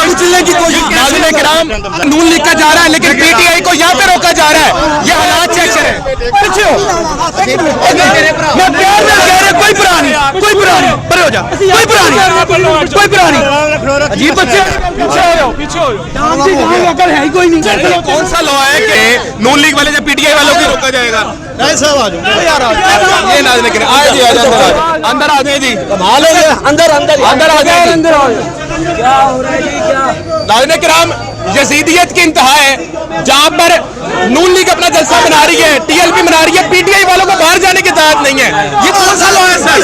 कुचलने की कोशिश। नाज़रीन किराम, नून लीग का जा रहा है लेकिन पीटीआई को यहाँ पे रोका जा रहा है। ये हालात चेक करें। पीछे हो, मैं प्यार में कह रहा, कोई पुरानी पर हो जा, कोई पुरानी अजीब बच्चे। पीछे हो है ही कोई नहीं। कौन सा लॉ है कि नून लीग वाले या पीटीआई वालों को रोका जाएगा? ये नाज़रीन किराम, आए जी, अंदर आ जाए जी, अंदर आ जाए। क्या हो रहा है जी? क्या नाज़रीन किराम, यजीदियत की इंतहा है जहां पर नून लीग अपना जलसा मना रही है, टीएलपी मना रही है, पीटीआई वालों को बाहर जाने की इजाजत नहीं है। ये कौन सा लॉ है सर?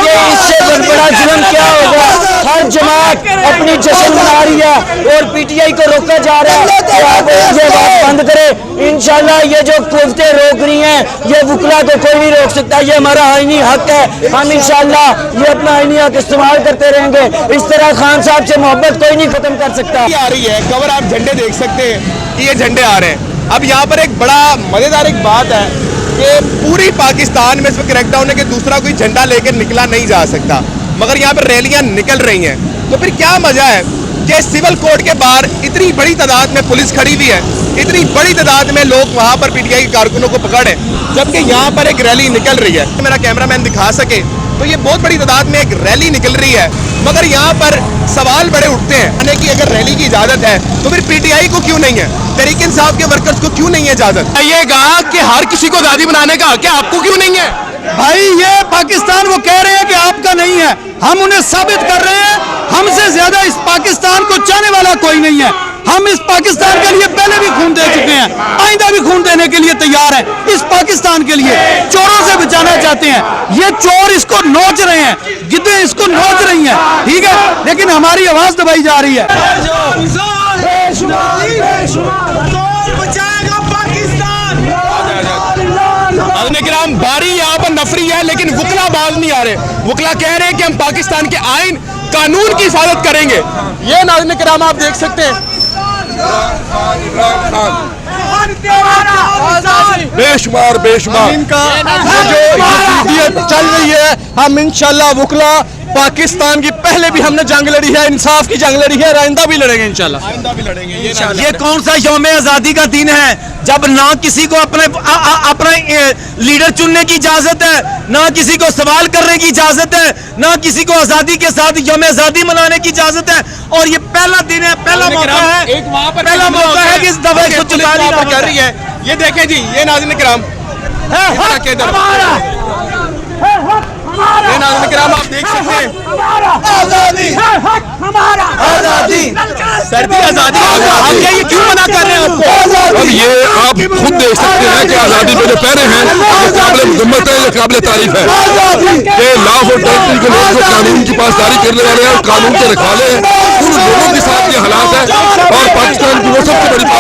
ये इससे बड़ा जुल्म क्या होगा? हर जमात अपनी जश्न मना रही है और पीटीआई को रोका जा रहा है। तो आप ये बात बंद करें। इंशाल्लाह ये जो कुव्वतें रोक रही हैं, ये वकला को कोई नहीं रोक सकता। ये हमारा आईनी हक है। हम इंशाल्लाह ये अपना आईनी हक इस्तेमाल करते रहेंगे। इस तरह खान साहब से मोहब्बत कोई नहीं खत्म कर सकता। आ रही है कवर, आप झंडे देख सकते हैं कि ये झंडे आ रहे हैं। अब यहाँ पर एक बड़ा मजेदार एक बात है कि पूरी पाकिस्तान में इस वक्त क्रैकडाउन है कि दूसरा कोई झंडा लेकर निकला नहीं जा सकता, मगर यहाँ पर रैलियाँ निकल रही हैं। तो फिर क्या मजा है कि सिविल कोर्ट के बाहर इतनी बड़ी तादाद में पुलिस खड़ी हुई है, इतनी बड़ी तादाद में लोग वहाँ पर पीटीआई के कारकुनों को पकड़े, जबकि यहाँ पर एक रैली निकल रही है। मेरा कैमरामैन दिखा सके तो ये बहुत बड़ी तादाद में एक रैली निकल रही है, मगर यहाँ पर सवाल बड़े उठते हैं कि अगर रैली की इजाजत है तो फिर पीटीआई को क्यों नहीं है, तहरीक इंसाफ के वर्कर्स को क्यों नहीं है इजाजत? ये कहा कि हर किसी को आज़ादी बनाने का हक है, आपको क्यों नहीं है? भाई ये पाकिस्तान वो कह रहे हैं कि आपका नहीं है, हम उन्हें साबित कर रहे हैं। हमसे ज्यादा इस पाकिस्तान को चाहने वाला कोई नहीं है। हम इस पाकिस्तान के लिए पहले भी खून दे चुके हैं, आइंदा भी खून देने के लिए तैयार हैं। इस पाकिस्तान के लिए चोरों से बचाना चाहते हैं। ये चोर इसको नोच रहे हैं, गिद्धे इसको नोच रही हैं, ठीक है, लेकिन हमारी आवाज दबाई जा रही है। बारी यहाँ पर नफरी है लेकिन वकला बाज नहीं आ रहे। वकला कह रहे हैं कि हम पाकिस्तान के आइन कानून की हिफाजत करेंगे। ये नाज़रीन किराम आप देख सकते हैं, बेशुमार इनका जो चल रही है। हम इंशाल्लाह वकला पाकिस्तान की पहले भी हमने जंग लड़ी है, इंसाफ की जंग लड़ी है, आइंदा भी लड़ेंगे इंशाल्लाह। ये कौन सा यौम आज़ादी का दिन है जब ना किसी को अपना लीडर चुनने की इजाजत है, ना किसी को सवाल करने की इजाजत है, ना किसी को आज़ादी के साथ यौम आज़ादी मनाने की इजाजत है। और ये पहला दिन है, पहला मौका है कि इस दफे को चुकानी कर रही है। ये देखें जी, ये नाज़रीन किराम, ये नाज़रीन किराम आप देख सकते हैं, आज़ादी आज़ादी सर्दी आज़ादी। आप क्या ये क्यों मना कर रहे हैं आपको? अब ये आप खुद देख सकते हैं कि आज़ादी पे जो पहने हैं ये काबिल मुजम्मत है, ये काबिल तारीफ है कि लॉ ऑफ टेरिटरी के लोग जो कानून की पासदारी करने वाले हैं, कानून के रखवाले हैं, उन लोगों के साथ ये हालात है। और पाकिस्तान की वो सबसे बड़ी बात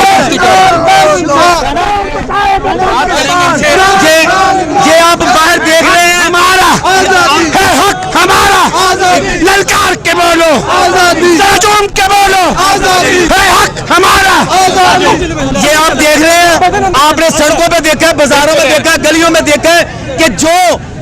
ये आप बाहर देख रहे हैं, हमारा है हक, हमारा ललकार के बोलो, चूम के बोलो, है हक हमारा। ये आप देख रहे हैं, आपने सड़कों पे देखा, बाजारों में देखा, गलियों में देखा कि जो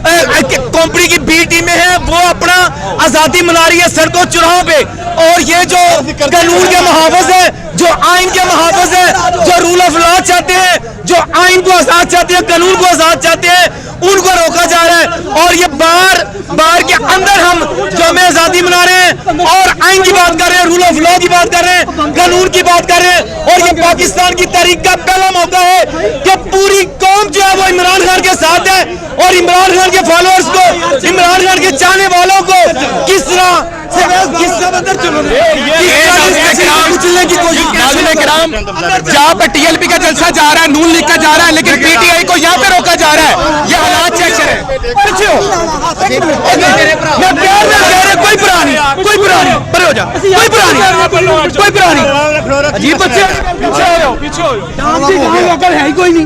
कंपनी की बी टीमें हैं वो अपना आजादी मना रही है सड़कों चौराहों पे। और ये जो कानून के मुहावज है, जो आइन के मुहावज है, जो रूल ऑफ लॉ चाहते हैं, जो आइन को आजाद चाहते हैं, कानून को आजाद चाहते हैं, उनको रोका जा रहा है। और ये बार के अंदर हम यौम आजादी मना रहे हैं और आइन की बात कर रहे हैं, रूल ऑफ लॉ की बात कर रहे हैं, कानून की बात कर रहे हैं। और ये पाकिस्तान की तारीख का पहला मौका है कि पूरी कौम जो है वो इमरान खान के साथ है और इमरान खान के फॉलोअर्स को, इमरान खान के चाहने वालों को किस तरह कुचलने की कोशिश। नाज़रीन किराम, जहाँ पर टीएलपी का जलसा जा रहा है, नून लीग का जा रहा है, लेकिन पीटीआई को यहाँ पे रोका जा रहा है। ये हालात चेक करें। पीछे हो, मैं प्यार में कह रहा, कोई पुरानी पर हो जा, कोई पुरानी अजीब बच्चे। पीछे हो है ही कोई नहीं।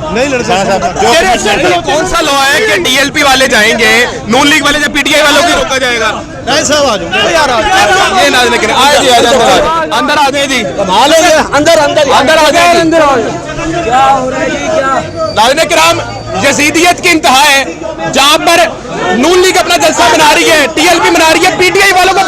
नहीं लड़ सकता। कौन सा लॉ है कि टीएलपी वाले जाएंगे, नून लीग वाले या पीटीआई वालों को रोका जाएगा? ये नाज़रीन किराम, आए जी, अंदर आ जाए जी, अंदर आ जाए। क्या हो रहा है जी? क्या नाज़रीन किराम, यजीदियत की इंतहा है जहां पर नून लीग अपना जलसा मना रही है, टीएलपी मना रही है, पीटीआई वालों को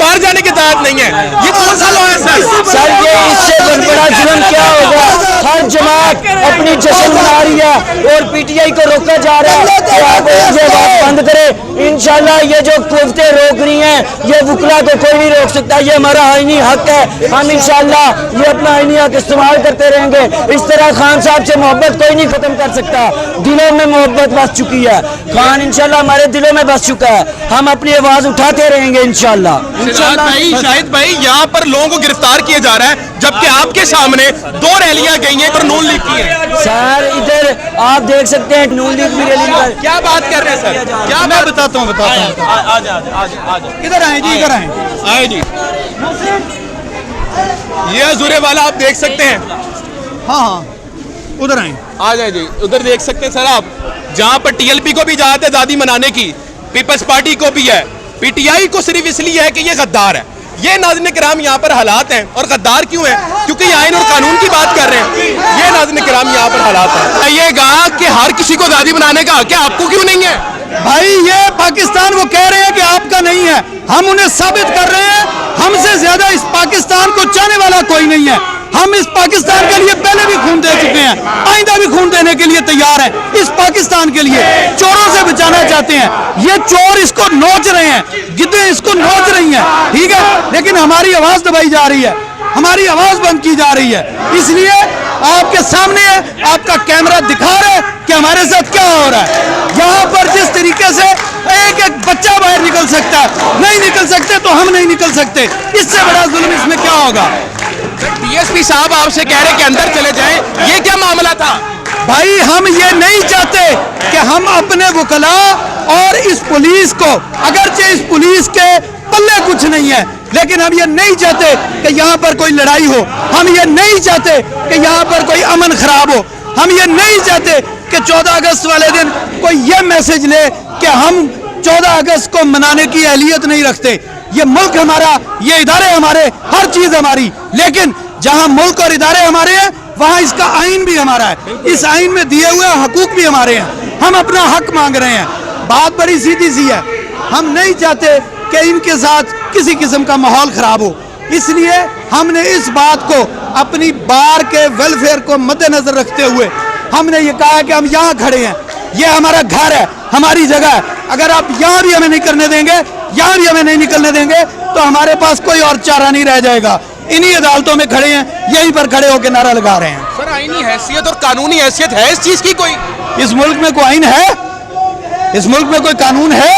जमात अपनी जश्न मना रही है और पीटीआई को रोका जा रहा है कि आप ये बात बंद करें। इंशाल्लाह ये जो कुव्वतें रोक रही हैं ये वकला को कोई नहीं रोक सकता, ये हमारा आईनी हक है। हम इंशाल्लाह ये अपना आईनी हक इस्तेमाल करते रहेंगे। इस तरह खान साहब से मोहब्बत कोई नहीं खत्म कर सकता, दिलों में मोहब्बत बस चुकी है। खान इंशाल्लाह हमारे दिलों में बस चुका है, हम अपनी आवाज उठाते रहेंगे इंशाल्लाह। शाहिद भाई यहाँ पर लोगों को गिरफ्तार किया जा रहा है जबकि आपके सामने 2 रैलियां गई हैं पर नून लीग की है। सर इधर आप देख सकते हैं नून लीग की रैली पर क्या बात कर रहे हैं सर? क्या मैं बताता हूँ इधर आए जी, इधर आए। आए जी, ये अजूरे वाला आप देख सकते हैं। हाँ हाँ उधर आए। आ जाए जी, उधर देख सकते हैं सर आप, जहाँ पर टीएलपी को भी इजाजत है आज़ादी मनाने की, पीपल्स पार्टी को भी है, पीटीआई को सिर्फ इसलिए है कि ये गद्दार है। ये नाज़रीन किराम यहाँ पर हालात हैं। और गद्दार क्यों है? क्योंकि ये आइन और कानून की बात कर रहे हैं। ये नाज़रीन किराम यहाँ पर हालात हैं। ये कहा कि हर किसी को आज़ादी मनाने का हक है, आपको क्यों नहीं है? भाई ये पाकिस्तान वो कह रहे हैं कि आपका नहीं है, हम उन्हें साबित कर रहे हैं हमसे ज्यादा इस पाकिस्तान को चाहने वाला कोई नहीं है। हम इस पाकिस्तान के लिए पहले भी खून दे चुके हैं, आइंदा भी खून देने के लिए तैयार हैं। इस पाकिस्तान के लिए चोरों से बचाना चाहते हैं। ये चोर इसको नोच रहे हैं, गिद्धे इसको नोच रही हैं, ठीक है, लेकिन हमारी आवाज दबाई जा रही है, हमारी आवाज बंद की जा रही है। इसलिए आपके सामने आपका कैमरा दिखा रहा है कि हमारे साथ क्या हो रहा है। यहाँ पर जिस तरीके से एक एक बच्चा बाहर निकल सकता है, नहीं निकल सकते तो हम नहीं निकल सकते। इससे बड़ा जुल्म इसमें क्या होगा? डीएसपी साहब आपसे कह रहे कि अंदर चले जाएं, ये क्या मामला था? भाई हम ये नहीं चाहते कि हम अपने वकला और इस पुलिस को, अगरचे इस पुलिस के पल्ले कुछ नहीं है, लेकिन हम ये नहीं चाहते कि यहाँ पर कोई लड़ाई हो, हम ये नहीं चाहते कि यहाँ पर कोई अमन खराब हो, हम ये नहीं चाहते कि 14 अगस्त वाले दिन कोई ये मैसेज ले कि हम 14 अगस्त को मनाने की अहलियत नहीं रखते। ये मुल्क हमारा, ये इदारे हमारे, हर चीज हमारी, लेकिन जहाँ मुल्क और इदारे हमारे हैं वहाँ इसका आइन भी हमारा है, इस आइन में दिए हुए हकूक भी हमारे हैं। हम अपना हक मांग रहे हैं। बात बड़ी सीधी सी है, हम नहीं चाहते कि इनके साथ किसी किस्म का माहौल खराब हो, इसलिए हमने इस बात को अपनी बार के वेलफेयर को मद्देनजर रखते हुए हमने ये कहा कि हम यहाँ खड़े हैं, ये हमारा घर है, हमारी जगह है। अगर आप यहाँ भी हमें नहीं करने देंगे, यहाँ भी हमें नहीं निकलने देंगे तो हमारे पास कोई और चारा नहीं रह जाएगा। इन्हीं अदालतों में खड़े हैं, यहीं पर खड़े होकर नारा लगा रहे हैं। सर आईनी हैसियत और कानूनी हैसियत है इस चीज की कोई? इस मुल्क में कोई आइन है? इस मुल्क में कोई कानून है?